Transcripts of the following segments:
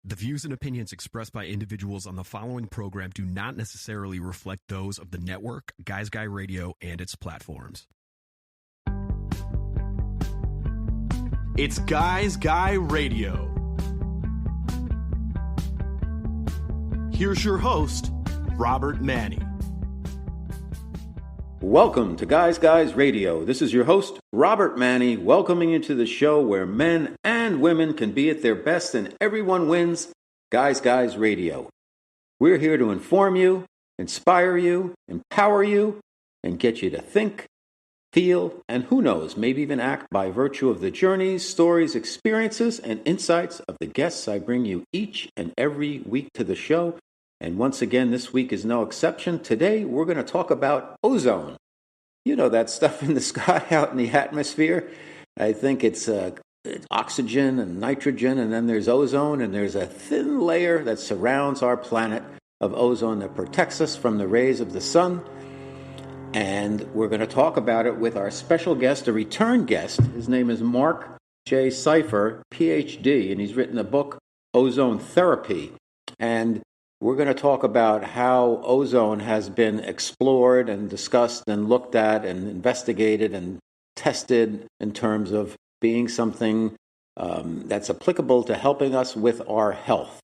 The views and opinions expressed by individuals on the following program do not necessarily reflect those of the network, Guys Guy Radio, and its platforms. It's Guys Guy Radio. Here's your host, Robert Manni. Welcome to Guys Guys Radio. This is your host, Robert Manni, welcoming you to the show where men and women can be at their best and everyone wins, Guys Guys Radio. We're here to inform you, inspire you, empower you, and get you to think, feel, and who knows, maybe even act by virtue of the journeys, stories, experiences, and insights of the guests I bring you each and every week to the show. And once again, this week is no exception. Today, we're going to talk about ozone. You know, that stuff in the sky out in the atmosphere. I think it's oxygen and nitrogen, and then there's ozone, and there's a thin layer that surrounds our planet of ozone that protects us from the rays of the sun. And we're going to talk about it with our special guest, a return guest. His name is Marc J. Seifer, PhD, and he's written a book, Ozone Therapy. And we're going to talk about how ozone has been explored and discussed and looked at and investigated and tested in terms of being something that's applicable to helping us with our health.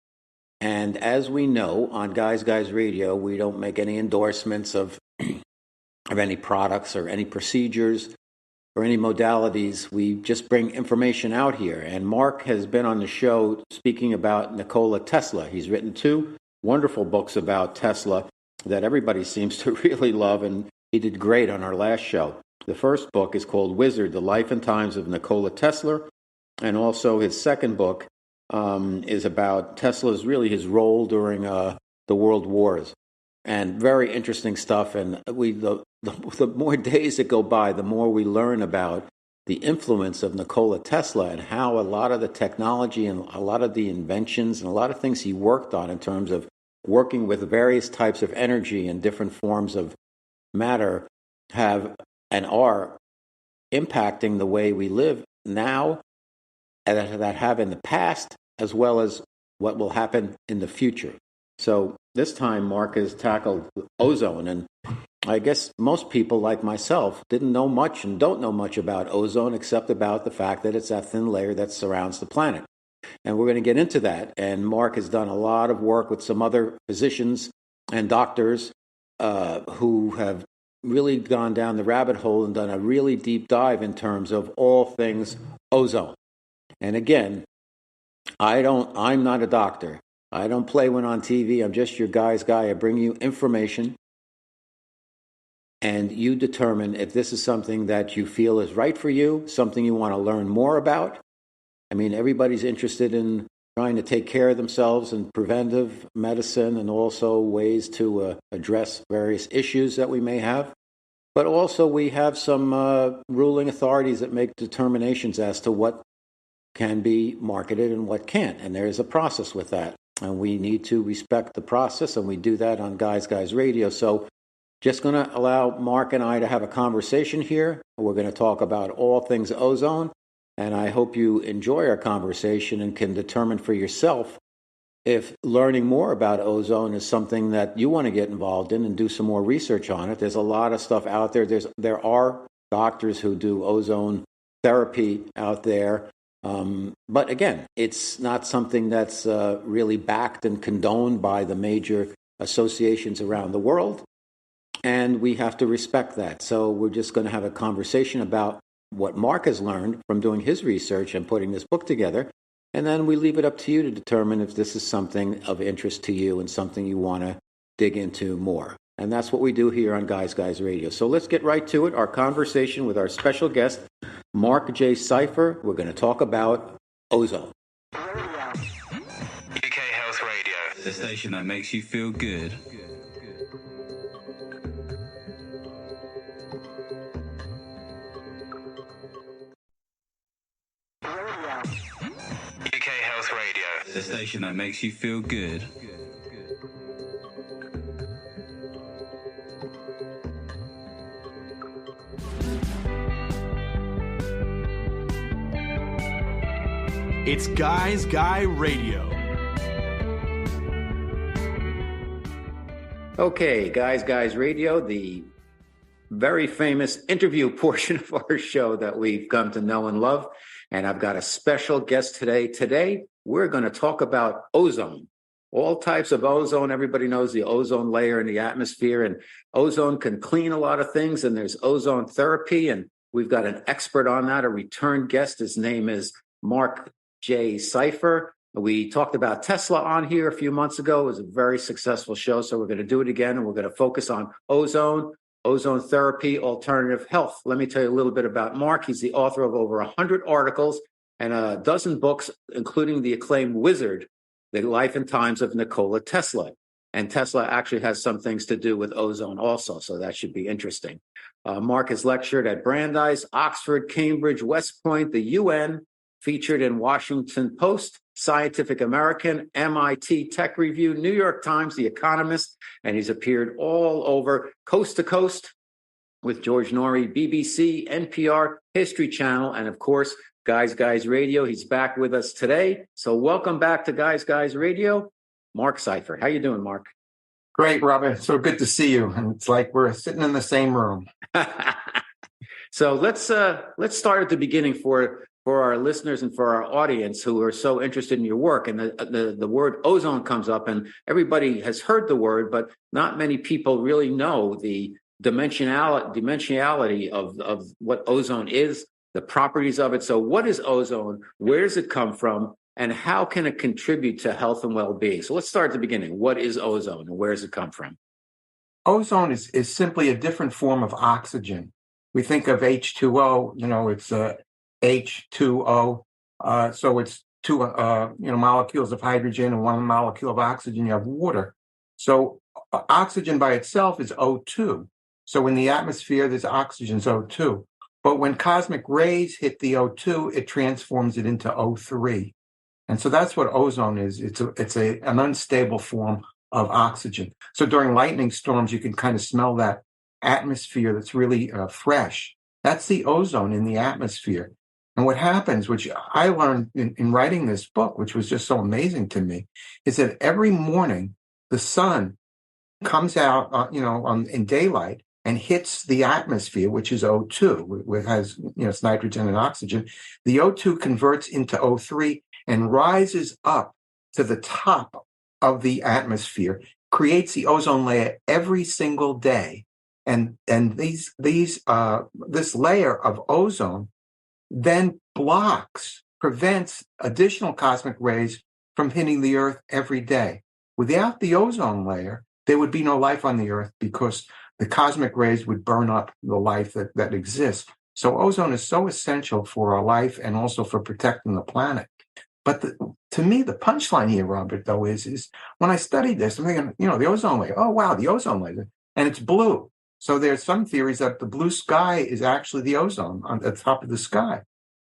And as we know, on Guys Guys Radio, we don't make any endorsements of any products or any procedures or any modalities. We just bring information out here. And Marc has been on the show speaking about Nikola Tesla. He's written two wonderful books about Tesla that everybody seems to really love, and he did great on our last show. The first book is called Wizard, The Life and Times of Nikola Tesla, and also his second book is about Tesla's, really his role during the world wars, and very interesting stuff. And the more days that go by, the more we learn about the influence of Nikola Tesla and how a lot of the technology and a lot of the inventions and a lot of things he worked on in terms of working with various types of energy and different forms of matter have and are impacting the way we live now and that have in the past, as well as what will happen in the future. So this time Marc has tackled ozone, and I guess most people like myself didn't know much and don't know much about ozone except about the fact that it's that thin layer that surrounds the planet. And we're going to get into that. And Marc has done a lot of work with some other physicians and doctors who have really gone down the rabbit hole and done a really deep dive in terms of all things ozone. And again, I'm not a doctor. I don't play one on TV. I'm just your guy's guy. I bring you information, and you determine if this is something that you feel is right for you, something you want to learn more about. I mean, everybody's interested in trying to take care of themselves and preventive medicine and also ways to address various issues that we may have. But also we have some ruling authorities that make determinations as to what can be marketed and what can't. And there's a process with that. And we need to respect the process, and we do that on Guys Guys Radio. So just going to allow Marc and I to have a conversation here. We're going to talk about all things ozone, and I hope you enjoy our conversation and can determine for yourself if learning more about ozone is something that you want to get involved in and do some more research on it. There's a lot of stuff out there. There are doctors who do ozone therapy out there. But again, it's not something that's really backed and condoned by the major associations around the world. And we have to respect that. So we're just going to have a conversation about what Marc has learned from doing his research and putting this book together. And then we leave it up to you to determine if this is something of interest to you and something you want to dig into more. And that's what we do here on Guys Guys Radio. So let's get right to it. Our conversation with our special guest, Marc J. Seifer. We're going to talk about ozone. UK Health Radio, the station that makes you feel good. UK Health Radio, the station that makes you feel good. It's Guys Guy Radio. Okay, Guys Radio, the very famous interview portion of our show that we've come to know and love. And I've got a special guest today. Today, we're going to talk about ozone, all types of ozone. Everybody knows the ozone layer in the atmosphere, and ozone can clean a lot of things, and there's ozone therapy. And we've got an expert on that, a return guest. His name is Marc J. Seifer. We talked about Tesla on here a few months ago. It was a very successful show, so we're going to do it again, and we're going to focus on ozone therapy, alternative health. Let me tell you a little bit about Marc. He's the author of over 100 articles and a dozen books, including the acclaimed Wizard, The Life and Times of Nikola Tesla. And Tesla actually has some things to do with ozone also, so that should be interesting. Marc has lectured at Brandeis, Oxford, Cambridge, West Point, the UN, featured in Washington Post, Scientific American, MIT Tech Review, New York Times, The Economist, and he's appeared all over, coast to coast, with George Norrie, BBC, NPR, History Channel, and of course, Guys Radio. He's back with us today. So welcome back to Guys Radio, Marc Seifer. How you doing, Marc? Great, Robert. So good to see you. And it's like we're sitting in the same room. So let's start at the beginning for our listeners and for our audience who are so interested in your work. And the word ozone comes up, and everybody has heard the word, but not many people really know the dimensionality of what ozone is, the properties of it. So what is ozone? Where does it come from? And how can it contribute to health and well-being? So let's start at the beginning. What is ozone and where does it come from? Ozone is simply a different form of oxygen. We think of H2O, it's H2O. So it's two molecules of hydrogen and one molecule of oxygen. You have water. So oxygen by itself is O2. So in the atmosphere, there's oxygen's O2. But when cosmic rays hit the O2, it transforms it into O3. And so that's what ozone is. It's an unstable form of oxygen. So during lightning storms, you can kind of smell that atmosphere that's really fresh. That's the ozone in the atmosphere. And what happens, which I learned in writing this book, which was just so amazing to me, is that every morning the sun comes out, in daylight and hits the atmosphere, which is O2, which has, it's nitrogen and oxygen. The O2 converts into O3 and rises up to the top of the atmosphere, creates the ozone layer every single day. And this layer of ozone then prevents additional cosmic rays from hitting the Earth every day. Without the ozone layer, there would be no life on the Earth because the cosmic rays would burn up the life that exists. So ozone is so essential for our life and also for protecting the planet. But to me, the punchline here, Robert, though, is when I studied this, I'm thinking, the ozone layer. Oh, wow, the ozone layer. And it's blue. So there's some theories that the blue sky is actually the ozone on the top of the sky.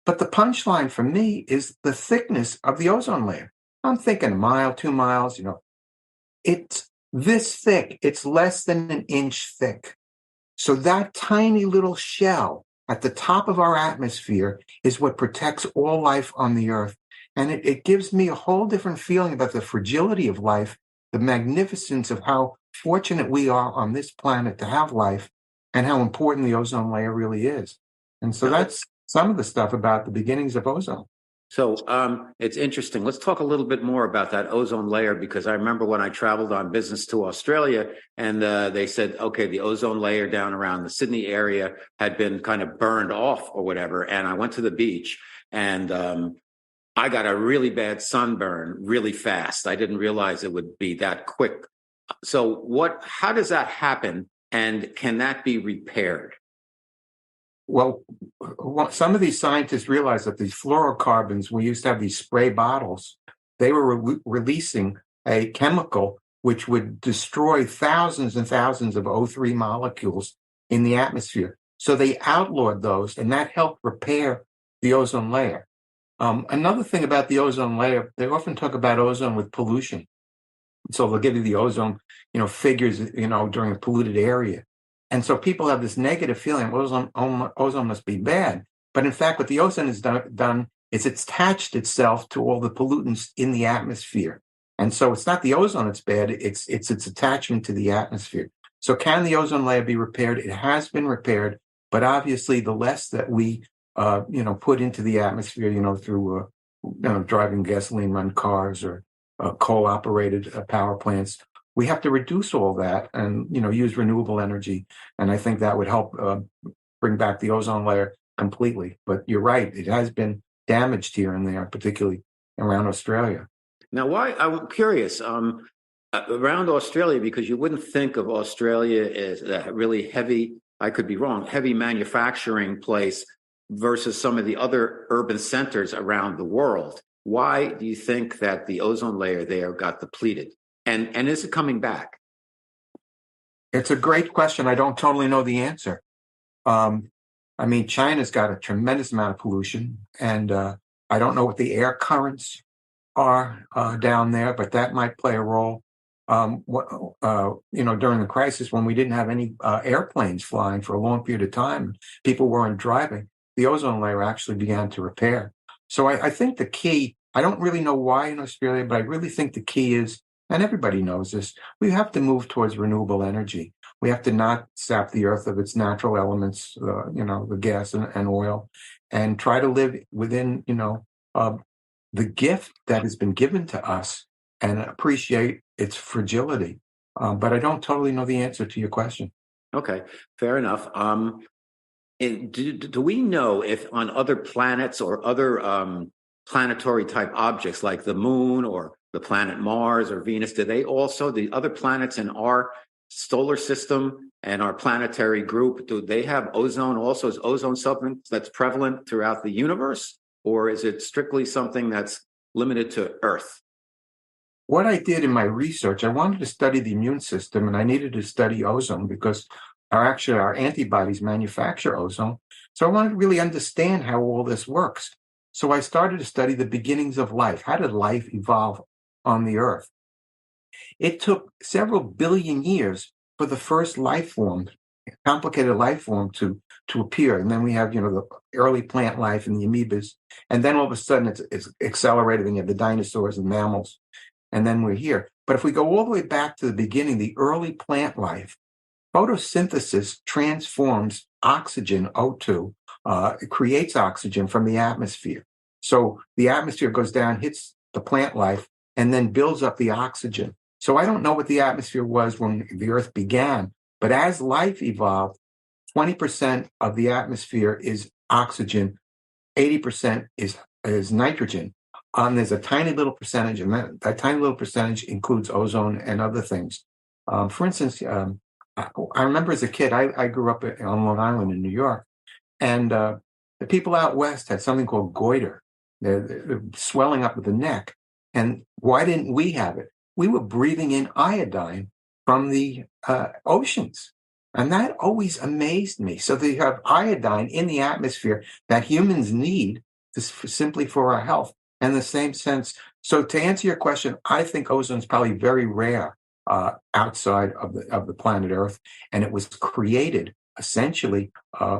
But the punchline for me is the thickness of the ozone layer. I'm thinking a mile, 2 miles, it's this thick. It's less than an inch thick. So that tiny little shell at the top of our atmosphere is what protects all life on the Earth. And it gives me a whole different feeling about the fragility of life, the magnificence of how fortunate we are on this planet to have life, and how important the ozone layer really is. And so that's some of the stuff about the beginnings of ozone. So it's interesting. Let's talk a little bit more about that ozone layer, because I remember when I traveled on business to Australia and they said, okay, the ozone layer down around the Sydney area had been kind of burned off or whatever. And I went to the beach and I got a really bad sunburn really fast. I didn't realize it would be that quick. So how does that happen, and can that be repaired? Well, some of these scientists realized that these fluorocarbons, we used to have these spray bottles, they were releasing a chemical which would destroy thousands and thousands of O3 molecules in the atmosphere. So they outlawed those, and that helped repair the ozone layer. Another thing about the ozone layer, they often talk about ozone with pollution. So they'll give you the ozone, figures, during a polluted area. And so people have this negative feeling, ozone must be bad. But in fact, what the ozone has done is it's attached itself to all the pollutants in the atmosphere. And so it's not the ozone that's bad, it's its attachment to the atmosphere. So can the ozone layer be repaired? It has been repaired, but obviously the less that we put into the atmosphere, through driving gasoline run cars or coal operated power plants, we have to reduce all that and use renewable energy. And I think that would help bring back the ozone layer completely. But you're right, it has been damaged here and there, particularly around Australia. Now, why? I'm curious. Around Australia, because you wouldn't think of Australia as a really heavy, I could be wrong, heavy manufacturing place versus some of the other urban centers around the world. Why do you think that the ozone layer there got depleted? And is it coming back? It's a great question. I don't totally know the answer. China's got a tremendous amount of pollution, and I don't know what the air currents are down there, but that might play a role. During the crisis when we didn't have any airplanes flying for a long period of time, people weren't driving, the ozone layer actually began to repair. So I think the key, I don't really know why in Australia, but I really think the key is, and everybody knows this, we have to move towards renewable energy. We have to not sap the earth of its natural elements, the gas and oil, and try to live within, the gift that has been given to us and appreciate its fragility. But I don't totally know the answer to your question. Okay, fair enough. Do we know if on other planets or other planetary type objects like the moon or the planet Mars or Venus, the other planets in our solar system and our planetary group, do they have ozone also? Is ozone something that's prevalent throughout the universe? Or is it strictly something that's limited to Earth? What I did in my research, I wanted to study the immune system, and I needed to study ozone because our antibodies manufacture ozone. So I wanted to really understand how all this works. So I started to study the beginnings of life. How did life evolve on the Earth? It took several billion years for the first life form, complicated life form, to appear. And then we have, the early plant life and the amoebas. And then all of a sudden it's accelerated and you have the dinosaurs and mammals. And then we're here. But if we go all the way back to the beginning, the early plant life, photosynthesis transforms oxygen, O2, it creates oxygen from the atmosphere. So the atmosphere goes down, hits the plant life, and then builds up the oxygen. So I don't know what the atmosphere was when the Earth began, but as life evolved, 20% of the atmosphere is oxygen, 80% is nitrogen. There's a tiny little percentage, and that tiny little percentage includes ozone and other things. For instance, I remember as a kid, I grew up on Long Island in New York, and the people out west had something called goiter. They're swelling up of the neck. And why didn't we have it? We were breathing in iodine from the oceans. And that always amazed me. So they have iodine in the atmosphere that humans need simply for our health. And the same sense. So to answer your question, I think ozone is probably very rare outside of the planet Earth. And it was created essentially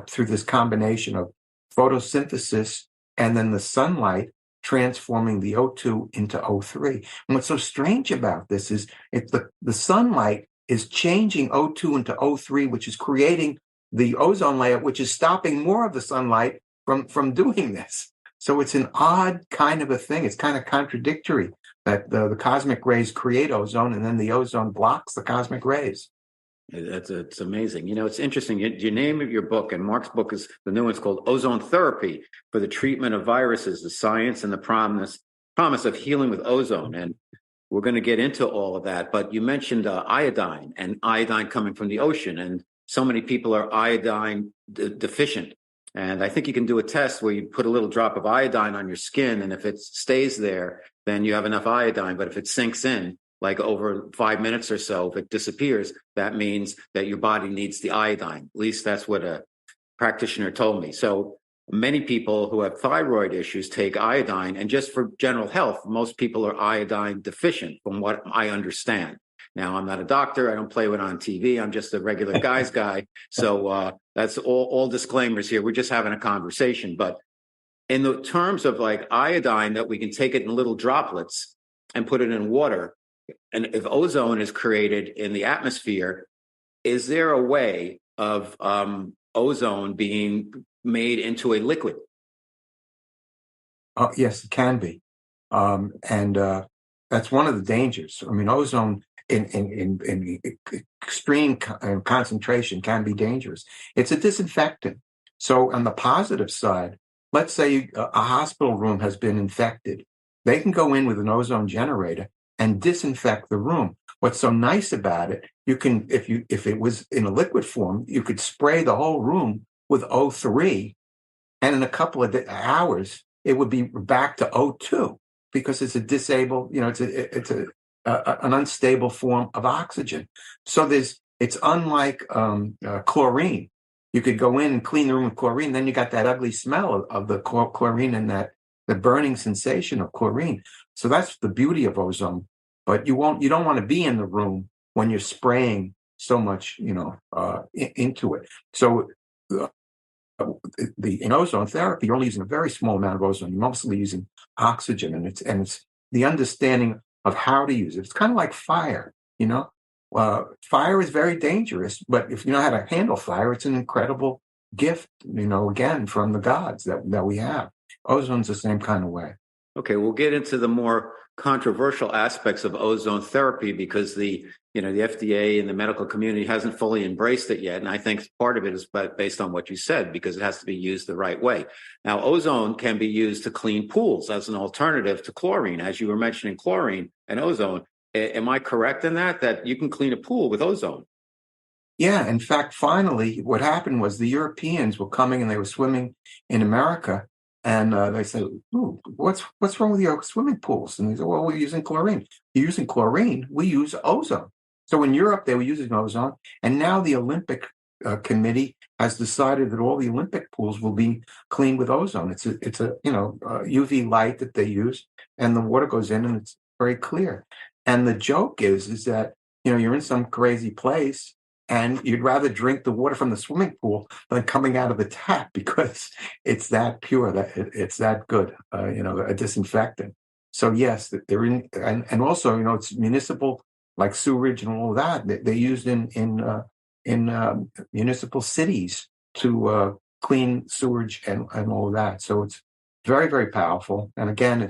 through this combination of photosynthesis and then the sunlight transforming the O2 into O3. And what's so strange about this is the sunlight is changing O2 into O3, which is creating the ozone layer, which is stopping more of the sunlight from doing this. So it's an odd kind of a thing. It's kind of contradictory that the cosmic rays create ozone and then the ozone blocks the cosmic rays. It's amazing. It's interesting. Your name of your book, and Marc's book is the new one's called Ozone Therapy for the Treatment of Viruses, the Science and the Promise of Healing with Ozone. And we're going to get into all of that. But you mentioned iodine and iodine coming from the ocean. And so many people are iodine deficient. And I think you can do a test where you put a little drop of iodine on your skin. And if it stays there, then you have enough iodine. But if it sinks in, like over 5 minutes or so, if it disappears, that means that your body needs the iodine. At least that's what a practitioner told me. So many people who have thyroid issues take iodine, and just for general health, most people are iodine deficient from what I understand. Now, I'm not a doctor. I don't play with it on TV. I'm just a regular guy's guy. So that's all disclaimers here. We're just having a conversation. But in the terms of like iodine, that we can take it in little droplets, and put it in water. And if ozone is created in the atmosphere, is there a way of ozone being made into a liquid? Yes, it can be. And that's one of the dangers. I mean, ozone in extreme concentration can be dangerous. It's a disinfectant. So on the positive side, let's say a hospital room has been infected. They can go in with an ozone generator and disinfect the room. What's so nice about it, you can, if it was in a liquid form, you could spray the whole room with O3, and in a couple of hours, it would be back to O2 because it's a disabled, an unstable form of oxygen. So it's unlike chlorine. You could go in and clean the room with chlorine, then you got that ugly smell of the chlorine and the burning sensation of chlorine. So that's the beauty of ozone. But you don't want to be in the room when you're spraying so much, into it. So in ozone therapy, you're only using a very small amount of ozone. You're mostly using oxygen, and it's the understanding of how to use it. It's kind of like fire, fire is very dangerous, but if you know how to handle fire, it's an incredible gift, again, from the gods that we have. Ozone's the same kind of way. Okay, we'll get into the more controversial aspects of ozone therapy because the FDA and the medical community hasn't fully embraced it yet. And I think part of it is based on what you said, because it has to be used the right way. Now, ozone can be used to clean pools as an alternative to chlorine, as you were mentioning chlorine and ozone. Am I correct in that you can clean a pool with ozone? Yeah, in fact, finally, what happened was the Europeans were coming and they were swimming in America. And they said, "Ooh, what's wrong with your swimming pools?" And they said, "Well, we're using chlorine." You're using chlorine. We use ozone. So in Europe, they were using ozone. And now the Olympic Committee has decided that all the Olympic pools will be cleaned with ozone. It's a UV light that they use, and the water goes in, and it's very clear. And the joke is that you're in some crazy place, and you'd rather drink the water from the swimming pool than coming out of the tap because it's that pure, that it's that good, a disinfectant. So yes, they're in, and also it's municipal, like sewerage and all of that. They're used in municipal cities to clean sewage and all of that. So it's very, very powerful. And again,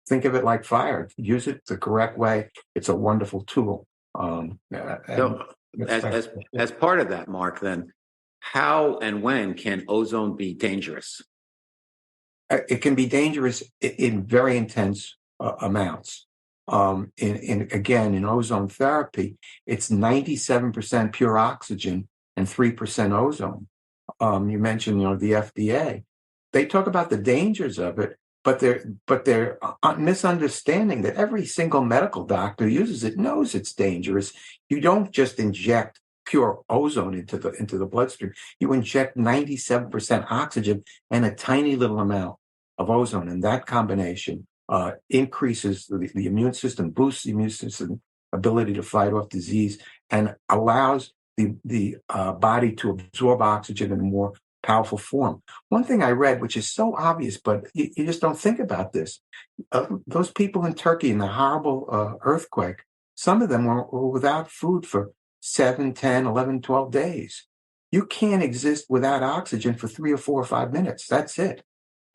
think of it like fire. Use it the correct way. It's a wonderful tool. So as part of that, Mark, then how and when can ozone be dangerous? It can be dangerous in very intense amounts. In ozone therapy, it's 97% pure oxygen and 3% ozone. You mentioned, the FDA. They talk about the dangers of it, but they're misunderstanding that every single medical doctor who uses it knows it's dangerous. You don't just inject pure ozone into the bloodstream. You inject 97% oxygen and a tiny little amount of ozone, and that combination increases the immune system, boosts the immune system ability to fight off disease, and allows the body to absorb oxygen in a more powerful form. One thing I read, which is so obvious, but you just don't think about this. Those people in Turkey in the horrible earthquake, some of them were without food for 7, 10, 11, 12 days. You can't exist without oxygen for 3 or 4 or 5 minutes. That's it.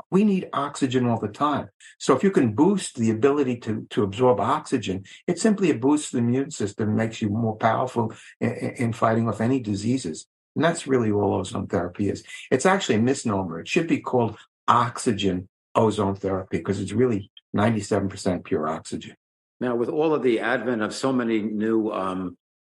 We need oxygen all the time. So if you can boost the ability to absorb oxygen, it simply boosts the immune system, makes you more powerful in fighting off any diseases. And that's really all ozone therapy is. It's actually a misnomer. It should be called oxygen ozone therapy because it's really 97% pure oxygen. Now, with all of the advent of so many new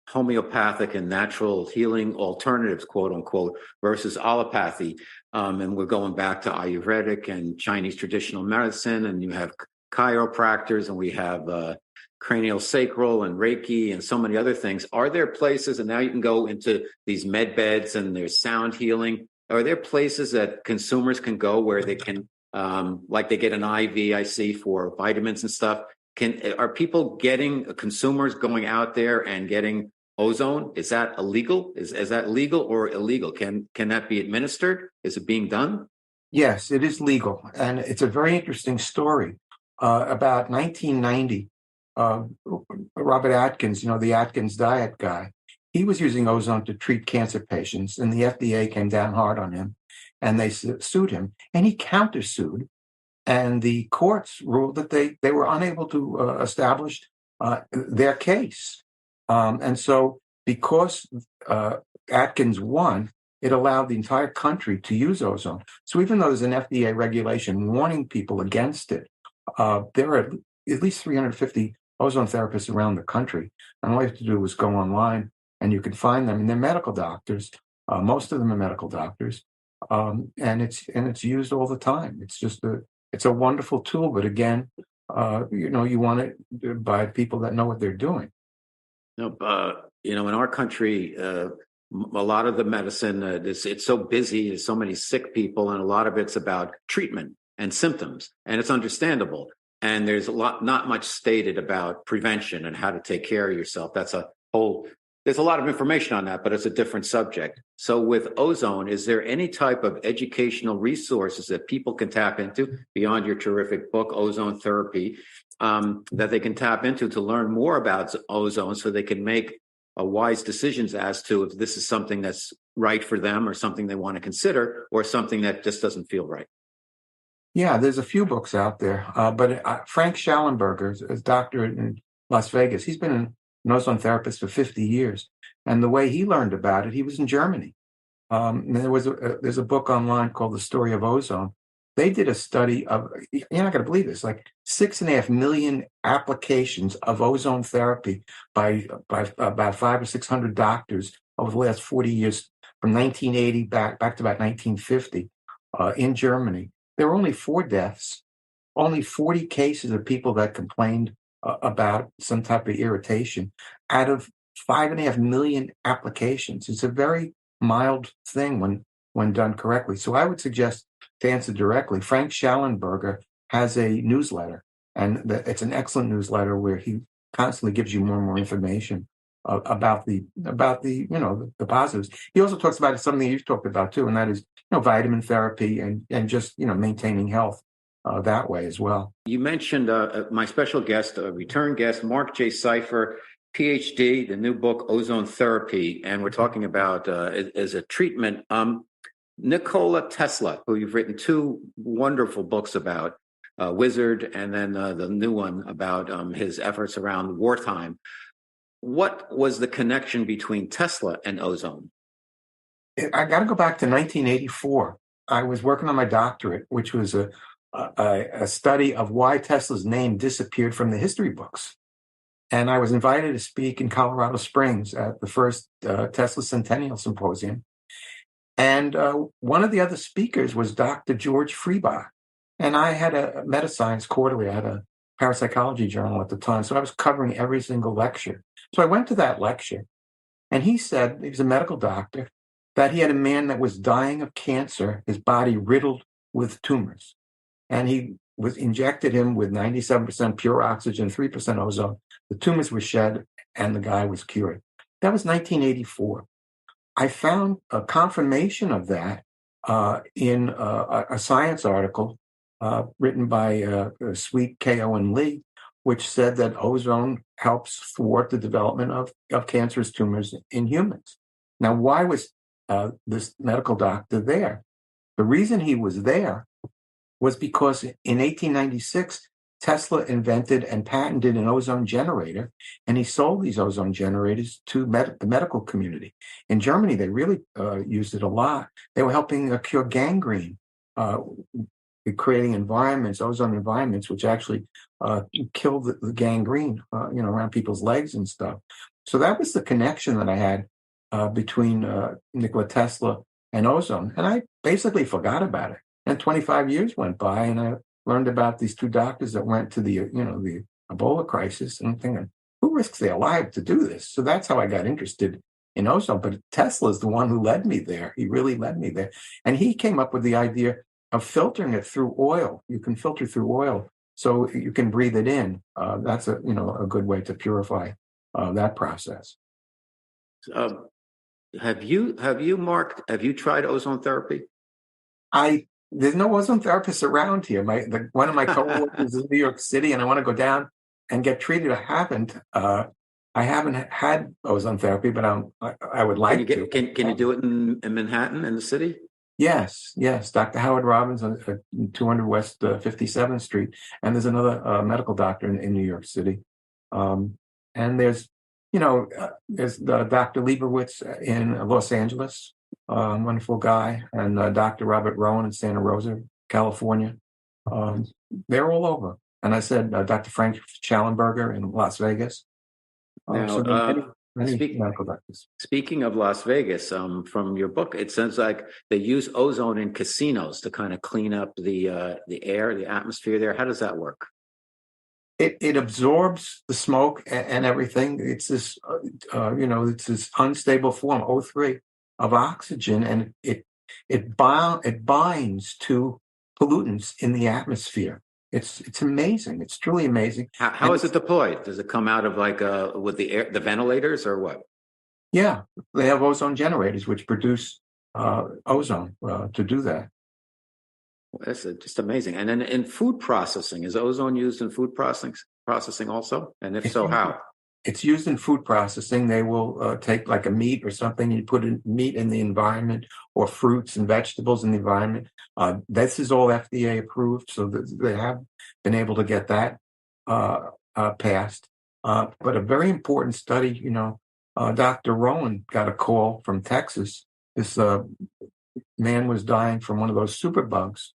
homeopathic and natural healing alternatives, quote unquote, versus allopathy, and we're going back to Ayurvedic and Chinese traditional medicine, and you have chiropractors, and we have cranial sacral and Reiki and so many other things. Are there places, and now you can go into these med beds and there's sound healing, are there places that consumers can go where they can, like they get an IV, I see, for vitamins and stuff? Are people consumers going out there and getting ozone? Is that illegal? Is that legal or illegal? Can that be administered? Is it being done? Yes, it is legal. And it's a very interesting story. About 1990, Robert Atkins, the Atkins diet guy, he was using ozone to treat cancer patients, and the FDA came down hard on him, and they sued him, and he countersued, and the courts ruled that they were unable to establish their case. And so because Atkins won, it allowed the entire country to use ozone. So even though there's an FDA regulation warning people against it, there are at least 350 ozone therapists around the country. And all you have to do is go online and you can find them. And they're medical doctors. Most of them are medical doctors. And it's used all the time. It's a wonderful tool. But again, you want it by people that know what they're doing. In our country, a lot of the medicine, it's so busy, there's so many sick people, and a lot of it's about treatment and symptoms, and it's understandable. And there's not much stated about prevention and how to take care of yourself. There's a lot of information on that, but it's a different subject. So with ozone, is there any type of educational resources that people can tap into beyond your terrific book, Ozone Therapy, that they can tap into to learn more about ozone so they can make wise decisions as to if this is something that's right for them or something they want to consider or something that just doesn't feel right? Yeah, there's a few books out there, but Frank Schallenberger is a doctor in Las Vegas. He's been an ozone therapist for 50 years. And the way he learned about it, he was in Germany. And there's a book online called The Story of Ozone. They did a study of, you're not going to believe this, like 6.5 million applications of ozone therapy by about 500 or 600 doctors over the last 40 years, from 1980 back to about 1950 in Germany. There were only 4 deaths, only 40 cases of people that complained about some type of irritation out of 5.5 million applications. It's a very mild thing when done correctly. So I would suggest, to answer directly, Frank Schallenberger has a newsletter, and it's an excellent newsletter where he constantly gives you more and more information about the positives. He also talks about something you've talked about too, and that is vitamin therapy and just maintaining health that way as well. You mentioned my special guest, return guest, Marc J. Seifer, PhD, the new book Ozone Therapy, and we're talking about as a treatment. Nikola Tesla, who you've written 2 wonderful books about, Wizard, and then the new one about his efforts around wartime. What was the connection between Tesla and ozone? I got to go back to 1984. I was working on my doctorate, which was a study of why Tesla's name disappeared from the history books. And I was invited to speak in Colorado Springs at the first Tesla Centennial Symposium. And one of the other speakers was Dr. George Freebach. And I had a Metascience Quarterly. I had a parapsychology journal at the time. So I was covering every single lecture. So I went to that lecture, and he said, he was a medical doctor, that he had a man that was dying of cancer, his body riddled with tumors. And he injected him with 97% pure oxygen, 3% ozone. The tumors were shed, and the guy was cured. That was 1984. I found a confirmation of that in a science article written by Sweet, K.O. and Lee, which said that ozone helps thwart the development of cancerous tumors in humans. Now, why was this medical doctor there? The reason he was there was because in 1896, Tesla invented and patented an ozone generator, and he sold these ozone generators to the medical community. In Germany, they really used it a lot. They were helping cure gangrene, creating ozone environments, which actually kill the gangrene, around people's legs and stuff. So that was the connection that I had between Nikola Tesla and ozone, and I basically forgot about it. And 25 years went by, and I learned about these 2 doctors that went to the Ebola crisis, and I'm thinking, who risks their life to do this? So that's how I got interested in ozone. But Tesla is the one who led me there. He really led me there. And he came up with the idea of filtering it through oil. You can filter through oil so you can breathe it in. That's a good way to purify that process. Have you, Mark, have you tried ozone therapy? There's no ozone therapists around here. One of my coworkers is in New York City, and I want to go down and get treated. I haven't had ozone therapy, but I would like to. Can you do it in Manhattan, in the city? Yes. Dr. Howard Robbins on 200 West 57th Street, and there's another medical doctor in New York City, and there's Dr. Leibowitz in Los Angeles, wonderful guy, and Dr. Robert Rowan in Santa Rosa, California. They're all over. And I said Dr. Frank Schallenberger in Las Vegas. Now, many medical doctors. Speaking of Las Vegas, from your book, it sounds like they use ozone in casinos to kind of clean up the air, the atmosphere there. How does that work? It absorbs the smoke and everything. It's this, it's this unstable form, O3, of oxygen, and it binds to pollutants in the atmosphere. It's amazing. It's truly amazing. How is it deployed? Does it come out of with the ventilators or what? Yeah, they have ozone generators which produce ozone to do that. That's just amazing. And then in food processing, is ozone used in food processing also? And if so, how? It's used in food processing. They will take like a meat or something, and you put meat in the environment, or fruits and vegetables in the environment. This is all FDA approved, so they have been able to get that passed. But a very important study, Dr. Rowan got a call from Texas. This man was dying from one of those superbugs,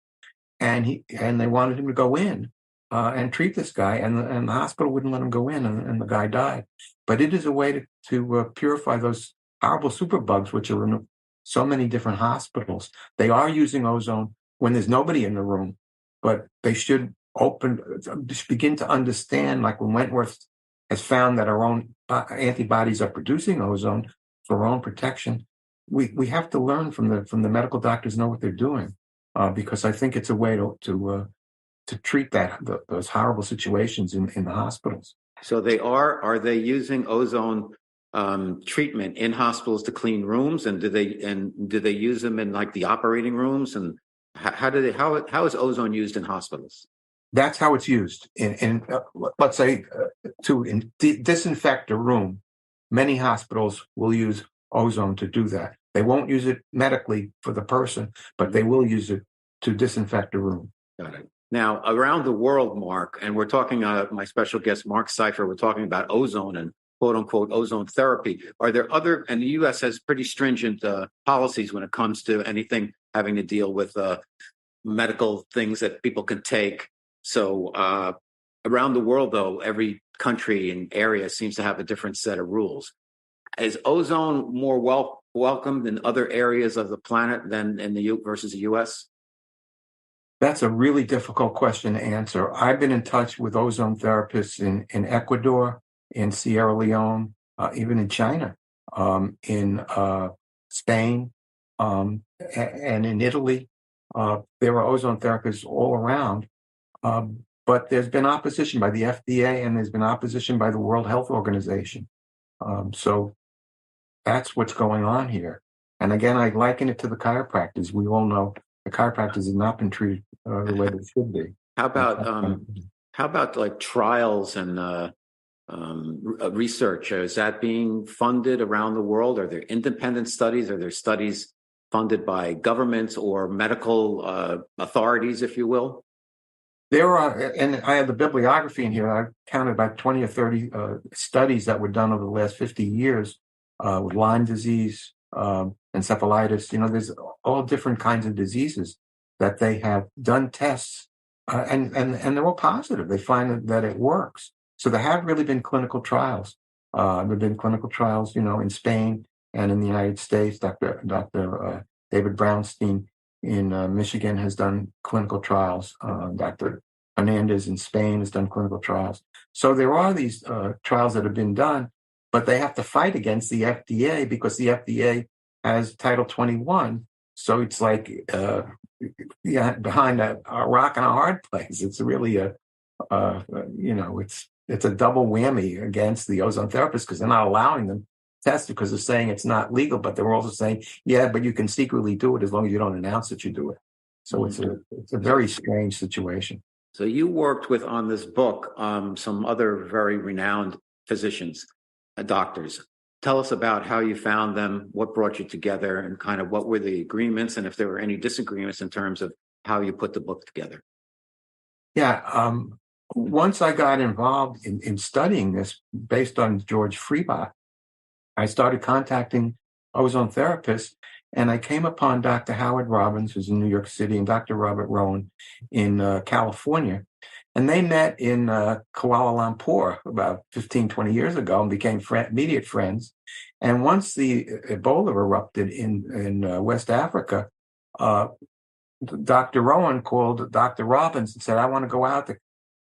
and they wanted him to go in and treat this guy, and the hospital wouldn't let him go in, and the guy died. But it is a way to purify those horrible superbugs, which are in so many different hospitals. They are using ozone when there's nobody in the room, but they should begin to understand, like when Wentworth has found that our own antibodies are producing ozone for our own protection. We have to learn from the medical doctors, know what they're doing, because I think it's a way to treat those horrible situations in the hospitals. So are they using ozone treatment in hospitals to clean rooms, and do they use them in like the operating rooms, and how is ozone used in hospitals? That's how it's used in let's say to disinfect a room. Many hospitals will use ozone to do that. They won't use it medically for the person, but they will use it to disinfect a room. Got it. Now, around the world, Marc, and we're talking, my special guest, Marc Seifer, we're talking about ozone and quote unquote ozone therapy. Are there and the U.S. has pretty stringent policies when it comes to anything having to deal with medical things that people can take. So around the world, though, every country and area seems to have a different set of rules. Is ozone more welcomed in other areas of the planet than in versus the U.S.? That's a really difficult question to answer. I've been in touch with ozone therapists in Ecuador, in Sierra Leone, even in China, in Spain, and in Italy. There are ozone therapists all around, but there's been opposition by the FDA, and there's been opposition by the World Health Organization. So that's what's going on here. And again, I liken it to the chiropractors. We all know the chiropractors have not been treated the way they should be. How about like trials and research? Is that being funded around the world? Are there independent studies? Are there studies funded by governments or medical authorities, if you will? There are, and I have the bibliography in here. I've counted about 20 or 30 studies that were done over the last 50 years with Lyme disease, encephalitis. There's all different kinds of diseases that they have done tests, and they're all positive. They find that it works. So there have really been clinical trials. There have been clinical trials, in Spain and in the United States. Dr. David Brownstein in Michigan has done clinical trials. Dr. Hernandez in Spain has done clinical trials. So there are these trials that have been done, but they have to fight against the FDA because the FDA has Title 21. So it's like behind a rock and a hard place. It's really it's a double whammy against the ozone therapists because they're not allowing them to test it because they're saying it's not legal, but they're also saying, yeah, but you can secretly do it as long as you don't announce that you do it. So it's a very strange situation. So you worked with on this book some other very renowned physicians, doctors. Tell us about how you found them, what brought you together, and kind of what were the agreements, and if there were any disagreements in terms of how you put the book together. Yeah. Once I got involved in studying this based on George Freebach, I started contacting ozone therapists, and I came upon Dr. Howard Robbins, who's in New York City, and Dr. Robert Rowan in California. And they met in Kuala Lumpur about 15, 20 years ago and became immediate friends. And once the Ebola erupted in West Africa, Dr. Rowan called Dr. Robbins and said, I want to go out to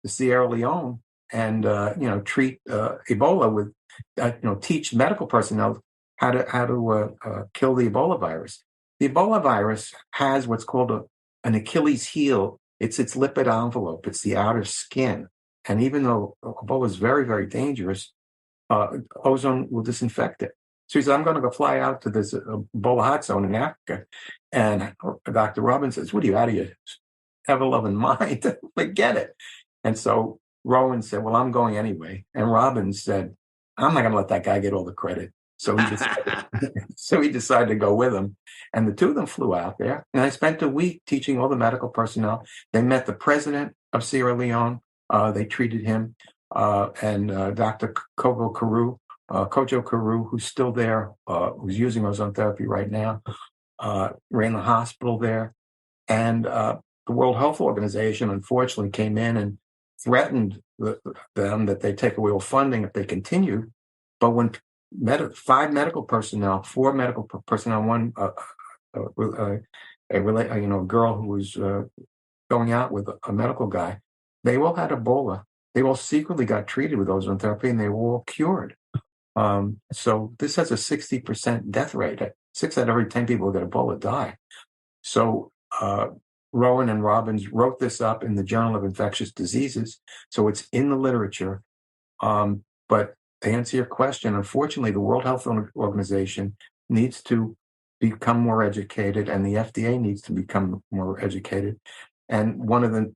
Sierra Leone and, treat Ebola with, teach medical personnel how to kill the Ebola virus. The Ebola virus has what's called an Achilles heel. It's its lipid envelope. It's the outer skin. And even though Ebola is very, very dangerous, ozone will disinfect it. So he said, I'm going to go fly out to this Ebola hot zone in Africa. And Dr. Robbins says, what are you, out of your ever-loving mind? Forget it. And so Rowan said, well, I'm going anyway. And Robbins said, I'm not going to let that guy get all the credit. So he decided to go with him. And the two of them flew out there. And I spent a week teaching all the medical personnel. They met the president of Sierra Leone. They treated him. And Dr. Kojo Karu, who's still there, who's using ozone therapy right now, ran the hospital there. And the World Health Organization, unfortunately, came in and threatened them that they take away all funding if they continue. But when four medical personnel, one a girl who was going out with a medical guy, they all had Ebola. They all secretly got treated with ozone therapy, and they were all cured. So this has a 60% death rate. 6 out of every 10 people who get Ebola die. So Rowan and Robbins wrote this up in the Journal of Infectious Diseases. So it's in the literature. But to answer your question, unfortunately, the World Health Organization needs to become more educated, and the FDA needs to become more educated. And one of the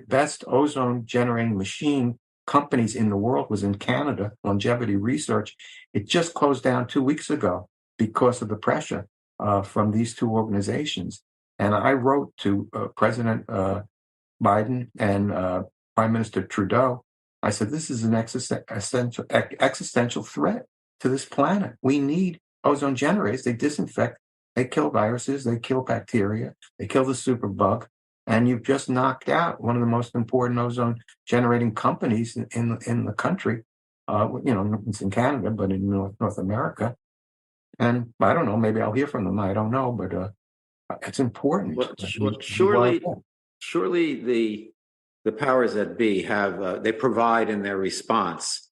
best ozone generating machine companies in the world was in Canada, Longevity Research. It just closed down 2 weeks ago because of the pressure from these two organizations. And I wrote to President Biden and Prime Minister Trudeau. I said, this is an existential threat to this planet. We need ozone generators. They disinfect, they kill viruses, they kill bacteria, they kill the superbug. And you've just knocked out one of the most important ozone generating companies in the country. It's in Canada, but in North America. And I don't know, maybe I'll hear from them. I don't know, but it's important. Well, surely the powers that be have they provide in their response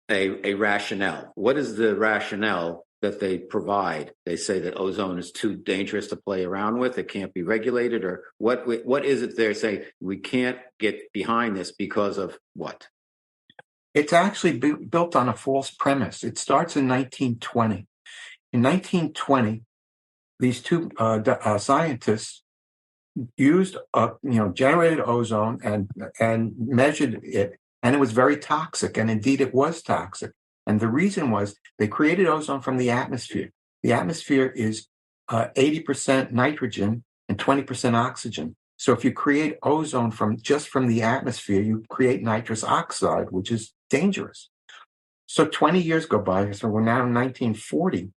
a rationale. What is the rationale that they provide? They say that ozone is too dangerous to play around with. It can't be regulated, or what is it they're saying? We can't get behind this because of what? It's actually built on a false premise. It starts in 1920. In 1920, these two scientists used generated ozone and measured it, and it was very toxic, and indeed it was toxic. And the reason was they created ozone from the atmosphere. The atmosphere is 80% nitrogen and 20% oxygen. So if you create ozone from the atmosphere, you create nitrous oxide, which is dangerous. So 20 years go by, so we're now in 1940.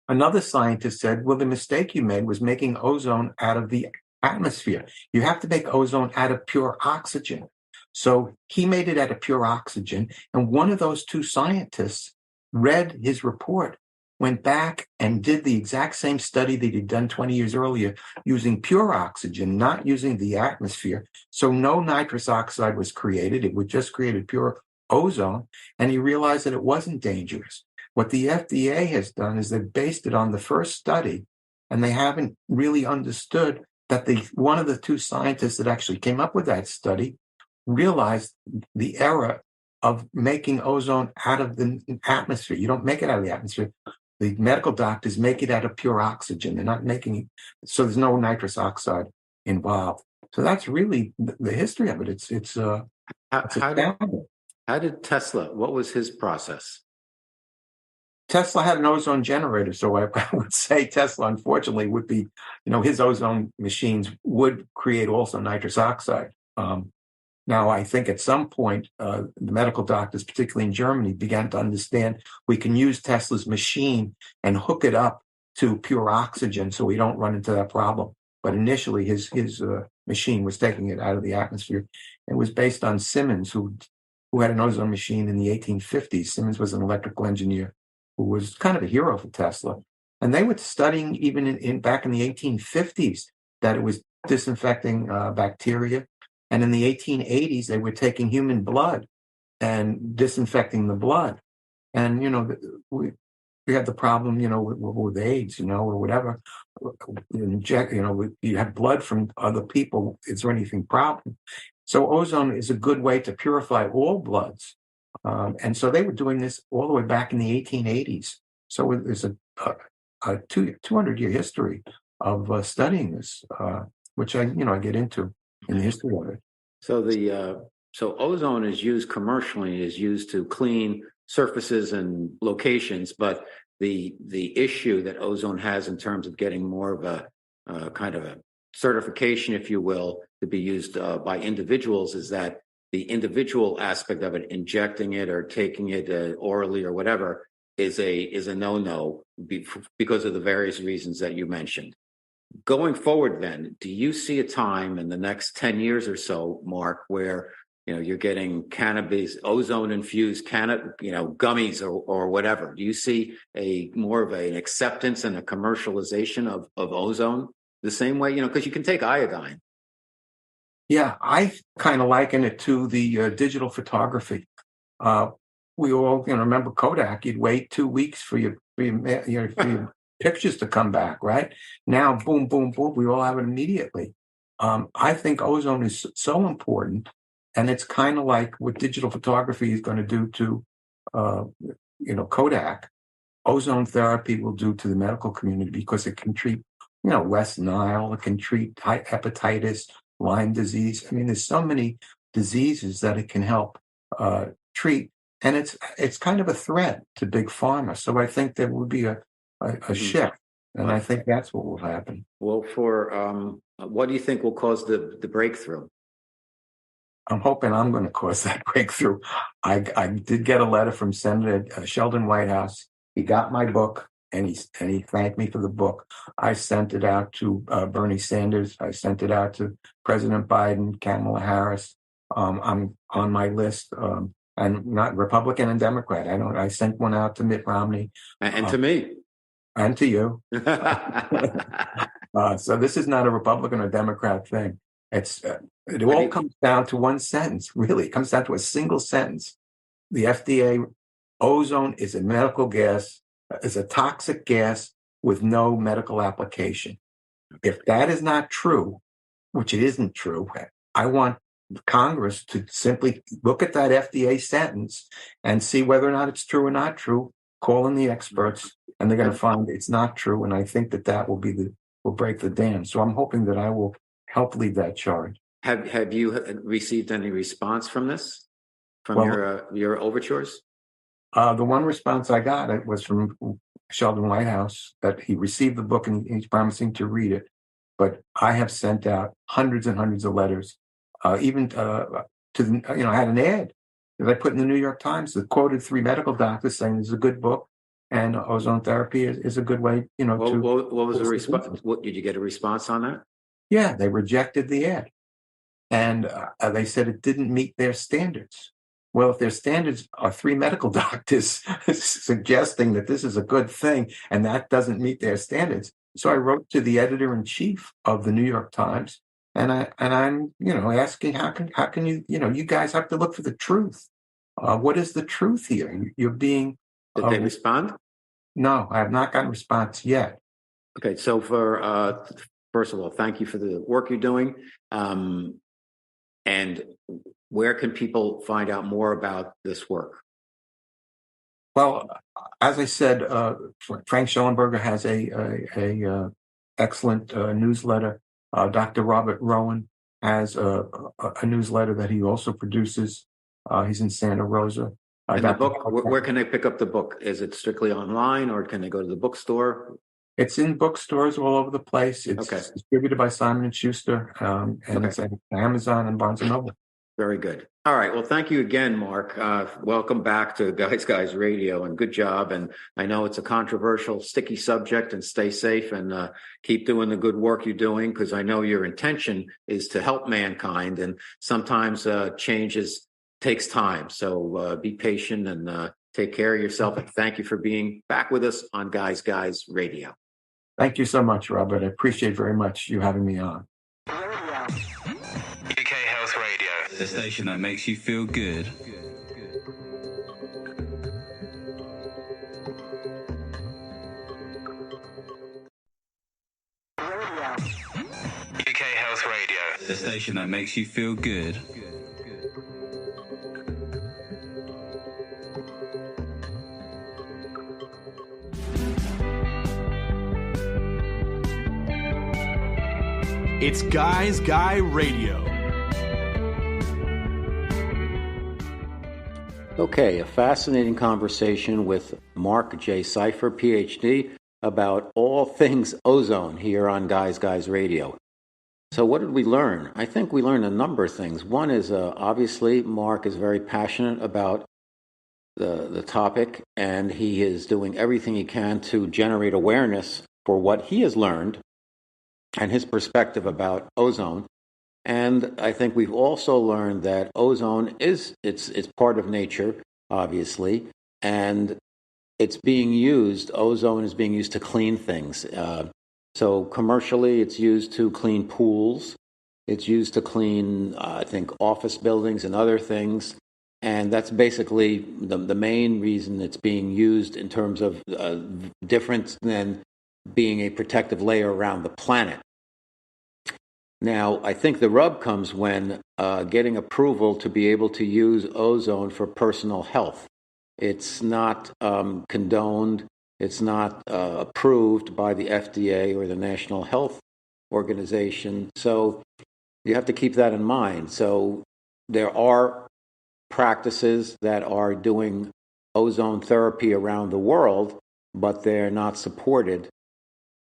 Another scientist said, well, the mistake you made was making ozone out of the atmosphere. You have to make ozone out of pure oxygen. So he made it out of pure oxygen. And one of those two scientists read his report, went back and did the exact same study that he'd done 20 years earlier using pure oxygen, not using the atmosphere. So no nitrous oxide was created. It would just created pure ozone. And he realized that it wasn't dangerous. What the FDA has done is they've based it on the first study, and they haven't really understood that one of the two scientists that actually came up with that study realized the error of making ozone out of the atmosphere. You don't make it out of the atmosphere. The medical doctors make it out of pure oxygen. They're not making it, so there's no nitrous oxide involved. So that's really the history of it. It's How did astounding. Tesla? What was his process? Tesla had an ozone generator, so I would say Tesla, unfortunately, would be, his ozone machines would create also nitrous oxide. Now, I think at some point, the medical doctors, particularly in Germany, began to understand we can use Tesla's machine and hook it up to pure oxygen so we don't run into that problem. But initially, his machine was taking it out of the atmosphere. It was based on Siemens, who had an ozone machine in the 1850s. Siemens was an electrical engineer who was kind of a hero for Tesla. And they were studying even back in the 1850s that it was disinfecting bacteria. And in the 1880s, they were taking human blood and disinfecting the blood. And, we had the problem, with AIDS, or whatever. You have blood from other people. Is there anything problem? So ozone is a good way to purify all bloods. And so they were doing this all the way back in the 1880s. So there's a 200-year history of studying this, which I get into in the history of it. So ozone is used commercially, is used to clean surfaces and locations, but the issue that ozone has in terms of getting more of a kind of a certification, if you will, to be used by individuals is that the individual aspect of it, injecting it or taking it orally or whatever, is a no-no because of the various reasons that you mentioned. Going forward, then, do you see a time in the next 10 years or so, Mark, where you're getting cannabis, ozone-infused gummies or whatever? Do you see a more of an acceptance and a commercialization of ozone the same way? Because you can take iodine. Yeah, I kind of liken it to the digital photography. We all, remember Kodak. You'd wait 2 weeks for your pictures to come back, right? Now, boom, boom, boom, we all have it immediately. I think ozone is so important, and it's kind of like what digital photography is going to do to, Kodak. Ozone therapy will do to the medical community because it can treat, West Nile, it can treat hepatitis, Lyme disease. I mean, there's so many diseases that it can help treat, and it's kind of a threat to big pharma. So I think there will be a shift, and I think that's what will happen. Well, what do you think will cause the breakthrough? I'm hoping I'm going to cause that breakthrough. I did get a letter from Senator Sheldon Whitehouse. He got my book, and he thanked me for the book. I sent it out to Bernie Sanders. I sent it out to President Biden, Kamala Harris. I'm on my list. And not Republican and Democrat. I sent one out to Mitt Romney. And to me. And to you. So this is not a Republican or Democrat thing. It all comes down to one sentence, really. It comes down to a single sentence. The FDA, ozone is a medical gas, is a toxic gas with no medical application. If that is not true, which it isn't true, I want Congress to simply look at that FDA sentence and see whether or not it's true or not true, call in the experts, and they're going to find it's not true. And I think that will break the dam. So I'm hoping that I will help lead that charge. Have you received any response from this, from your overtures? The one response I got was from Sheldon Whitehouse, that he received the book and he's promising to read it. But I have sent out hundreds and hundreds of letters, even to I had an ad that I put in the New York Times that quoted 3 medical doctors saying this is a good book and ozone therapy is a good way, What was the response? Did you get a response on that? Yeah, they rejected the ad. And they said it didn't meet their standards. Well, if their standards are 3 medical doctors suggesting that this is a good thing and that doesn't meet their standards. So I wrote to the editor-in-chief of the New York Times, and I'm asking how can you guys have to look for the truth. What is the truth here? You're being. Did they respond? No, I have not gotten a response yet. Okay, so first of all, thank you for the work you're doing. And where can people find out more about this work? Well, as I said, Frank Schellenberger has a excellent newsletter. Dr. Robert Rowan has a newsletter that he also produces. He's in Santa Rosa. And the book, where can they pick up the book? Is it strictly online, or can they go to the bookstore? It's in bookstores all over the place. It's distributed by Simon & Schuster, and it's at Amazon and Barnes & Noble. Very good. All right. Well, thank you again, Mark. Welcome back to Guys Radio, and good job. And I know it's a controversial, sticky subject, and stay safe and keep doing the good work you're doing, because I know your intention is to help mankind, and sometimes changes takes time. So be patient and take care of yourself. And thank you for being back with us on Guys Radio. Thank you so much, Robert. I appreciate very much you having me on. UK Health Radio, the station that makes you feel good. UK Health Radio, the station that makes you feel good. It's Guy Radio. Okay, a fascinating conversation with Marc J. Seifer, PhD, about all things ozone here on Guys Radio. So what did we learn? I think we learned a number of things. One is, obviously, Marc is very passionate about the topic, and he is doing everything he can to generate awareness for what he has learned and his perspective about ozone. And I think we've also learned that ozone it's part of nature, obviously, and it's being used. Ozone is being used to clean things. So commercially, it's used to clean pools. It's used to clean, I think, office buildings and other things. And that's basically the main reason it's being used, in terms of different than being a protective layer around the planet. Now, I think the rub comes when getting approval to be able to use ozone for personal health. It's not condoned. It's not approved by the FDA or the National Health Organization. So you have to keep that in mind. So there are practices that are doing ozone therapy around the world, but they're not supported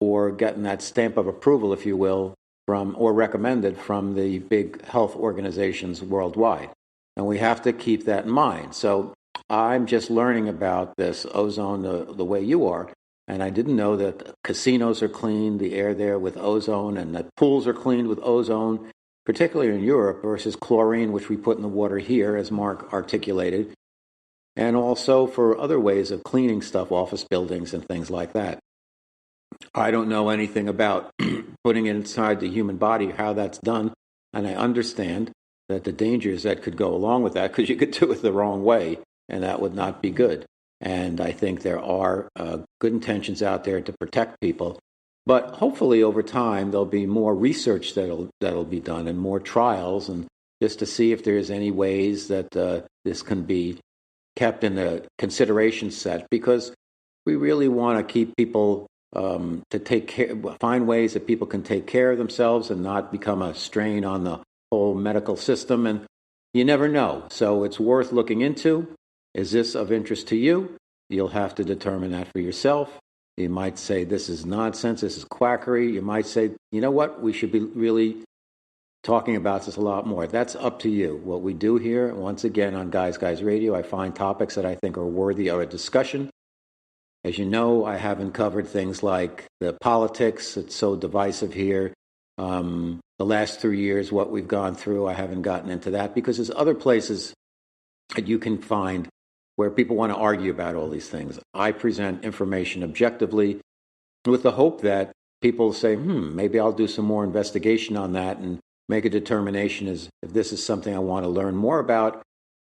or getting that stamp of approval, if you will, from or recommended from the big health organizations worldwide. And we have to keep that in mind. So I'm just learning about this ozone the way you are, and I didn't know that casinos are cleaned, the air there with ozone, and that pools are cleaned with ozone, particularly in Europe, versus chlorine, which we put in the water here, as Marc articulated, and also for other ways of cleaning stuff, office buildings and things like that. I don't know anything about putting it inside the human body, how that's done, and I understand that the dangers that could go along with that, because you could do it the wrong way, and that would not be good. And I think there are good intentions out there to protect people. But hopefully over time, there'll be more research that'll be done, and more trials, and just to see if there's any ways that this can be kept in the consideration set, because we really want to keep people to take care, find ways that people can take care of themselves and not become a strain on the whole medical system. And you never know. So it's worth looking into. Is this of interest to you? You'll have to determine that for yourself. You might say, this is nonsense, this is quackery. You might say, you know what, we should be really talking about this a lot more. That's up to you. What we do here, once again, on Guys Radio, I find topics that I think are worthy of a discussion. As you know, I haven't covered things like the politics. It's so divisive here. The last 3 years, what we've gone through, I haven't gotten into that, because there's other places that you can find where people want to argue about all these things. I present information objectively with the hope that people say, maybe I'll do some more investigation on that and make a determination as if this is something I want to learn more about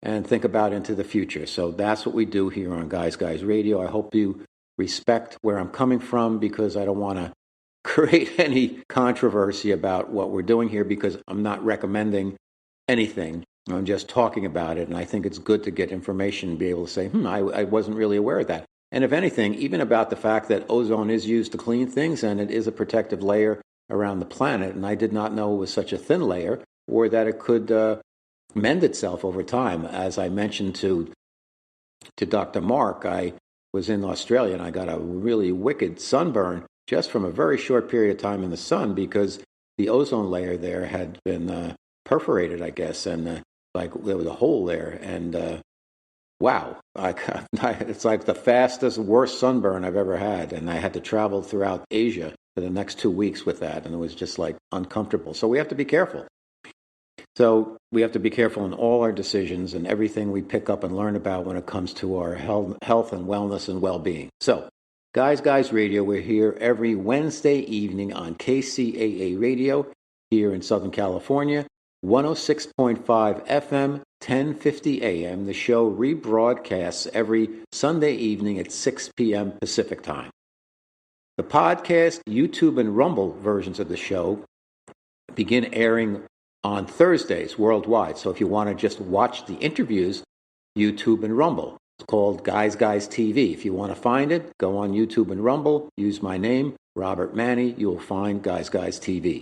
and think about into the future. So that's what we do here on Guys Radio. I hope you respect where I'm coming from, because I don't want to create any controversy about what we're doing here, because I'm not recommending anything. I'm just talking about it, and I think it's good to get information and be able to say, I wasn't really aware of that. And if anything, even about the fact that ozone is used to clean things, and it is a protective layer around the planet, and I did not know it was such a thin layer. or that it could mend itself over time. As I mentioned to Dr. Marc, I was in Australia and I got a really wicked sunburn just from a very short period of time in the sun because the ozone layer there had been perforated, I guess, and like there was a hole there. And wow, it's like the fastest, worst sunburn I've ever had. And I had to travel throughout Asia for the next 2 weeks with that. And it was just like uncomfortable. So we have to be careful. So we have to be careful in all our decisions and everything we pick up and learn about when it comes to our health and wellness and well-being. So, Guys Radio, we're here every Wednesday evening on KCAA Radio here in Southern California, 106.5 FM, 1050 AM. The show rebroadcasts every Sunday evening at 6 p.m. Pacific Time. The podcast, YouTube, and Rumble versions of the show begin airing on Thursdays worldwide. So if you want to just watch the interviews, YouTube and Rumble. It's called Guys TV. If you want to find it, go on YouTube and Rumble, use my name, Robert Manni, you'll find Guys TV.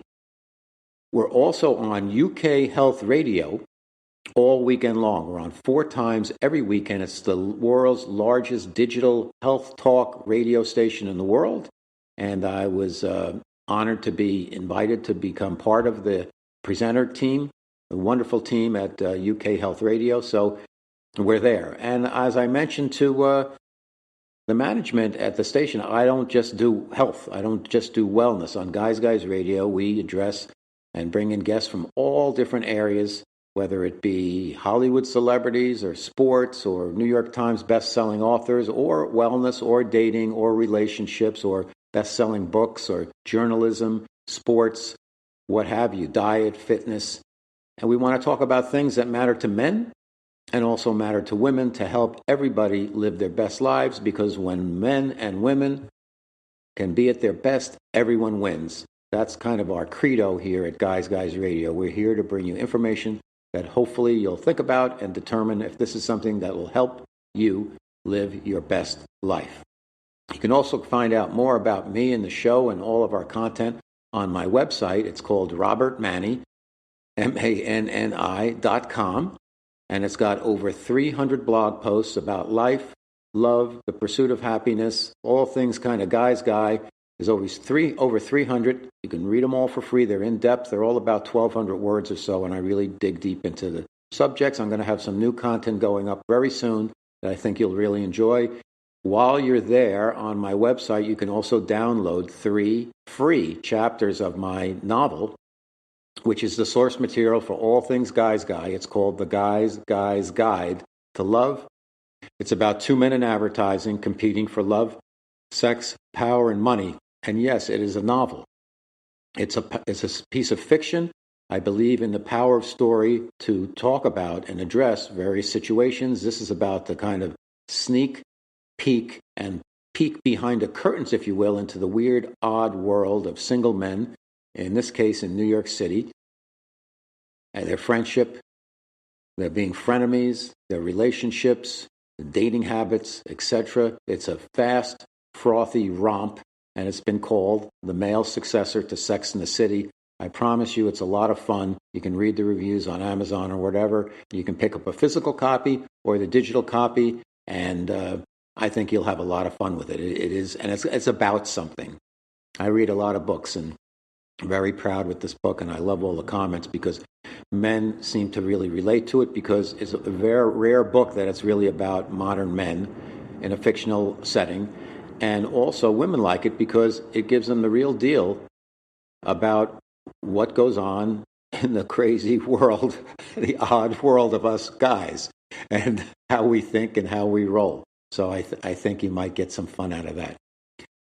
We're also on UK Health Radio all weekend long. We're on 4 times every weekend. It's the world's largest digital health talk radio station in the world. And I was honored to be invited to become part of the presenter team, a wonderful team at UK Health Radio. So we're there. And as I mentioned to the management at the station, I don't just do health. I don't just do wellness. On Guys Radio, we address and bring in guests from all different areas, whether it be Hollywood celebrities or sports or New York Times best-selling authors or wellness or dating or relationships or best-selling books or journalism, sports, what have you, diet, fitness. And we want to talk about things that matter to men and also matter to women to help everybody live their best lives, because when men and women can be at their best, everyone wins. That's kind of our credo here at Guys Radio. We're here to bring you information that hopefully you'll think about and determine if this is something that will help you live your best life. You can also find out more about me and the show and all of our content on my website. It's called Robert Manni, MANNI.com, and it's got over 300 blog posts about life, love, the pursuit of happiness, all things kind of guy. There's always over 300. You can read them all for free. They're in depth. They're all about 1,200 words or so, and I really dig deep into the subjects. I'm going to have some new content going up very soon that I think you'll really enjoy. While you're there on my website, you can also download 3 free chapters of my novel, which is the source material for all things Guy. It's called The Guy's Guide to Love. It's about 2 men in advertising competing for love, sex, power, and money. And yes, it is a novel. It's a piece of fiction. I believe in the power of story to talk about and address various situations. This is about the kind of sneak peek behind the curtains, if you will, into the weird, odd world of single men, in this case in New York City, and their friendship, their being frenemies, their relationships, the dating habits, etc. It's a fast, frothy romp, and it's been called the male successor to Sex and the City. I promise you it's a lot of fun. You can read the reviews on Amazon or whatever. You can pick up a physical copy or the digital copy, and I think you'll have a lot of fun with it. It is, and it's about something. I read a lot of books, and I'm very proud with this book, and I love all the comments because men seem to really relate to it, because it's a very rare book that it's really about modern men in a fictional setting, and also women like it because it gives them the real deal about what goes on in the crazy world, the odd world of us guys, and how we think and how we roll. So I think you might get some fun out of that.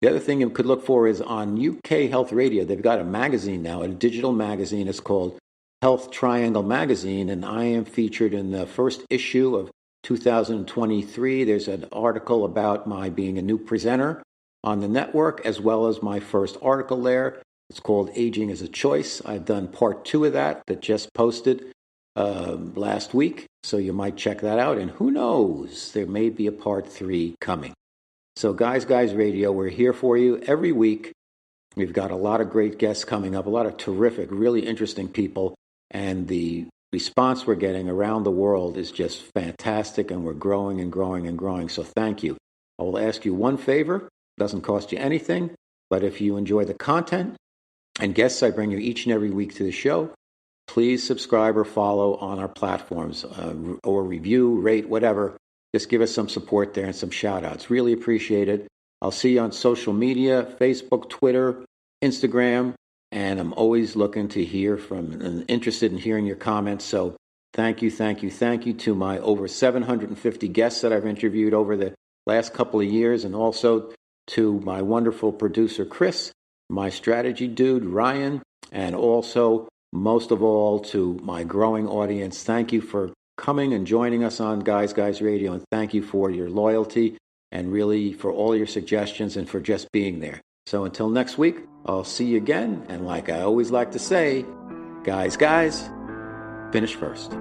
The other thing you could look for is on UK Health Radio. They've got a magazine now, a digital magazine. It's called Health Triangle Magazine, and I am featured in the first issue of 2023. There's an article about my being a new presenter on the network, as well as my first article there. It's called Aging is a Choice. I've done part 2 of that just posted last week, so you might check that out. And who knows, there may be a part 3 coming. So Guys Radio, we're here for you every week. We've got a lot of great guests coming up, a lot of terrific, really interesting people. and the response we're getting around the world is just fantastic, and we're growing and growing and growing. So thank you. I will ask you one favor. It doesn't cost you anything, but if you enjoy the content and guests I bring you each and every week to the show, please subscribe or follow on our platforms, or review, rate, whatever. Just give us some support there and some shout outs. Really appreciate it. I'll see you on social media, Facebook, Twitter, Instagram, and I'm always looking to hear from and interested in hearing your comments. So thank you to my over 750 guests that I've interviewed over the last couple of years, and also to my wonderful producer, Chris, my strategy dude, Ryan, and also, most of all, to my growing audience. Thank you for coming and joining us on Guys Radio, and thank you for your loyalty and really for all your suggestions and for just being there. So until next week, I'll see you again, and like I always like to say, guys, finish first.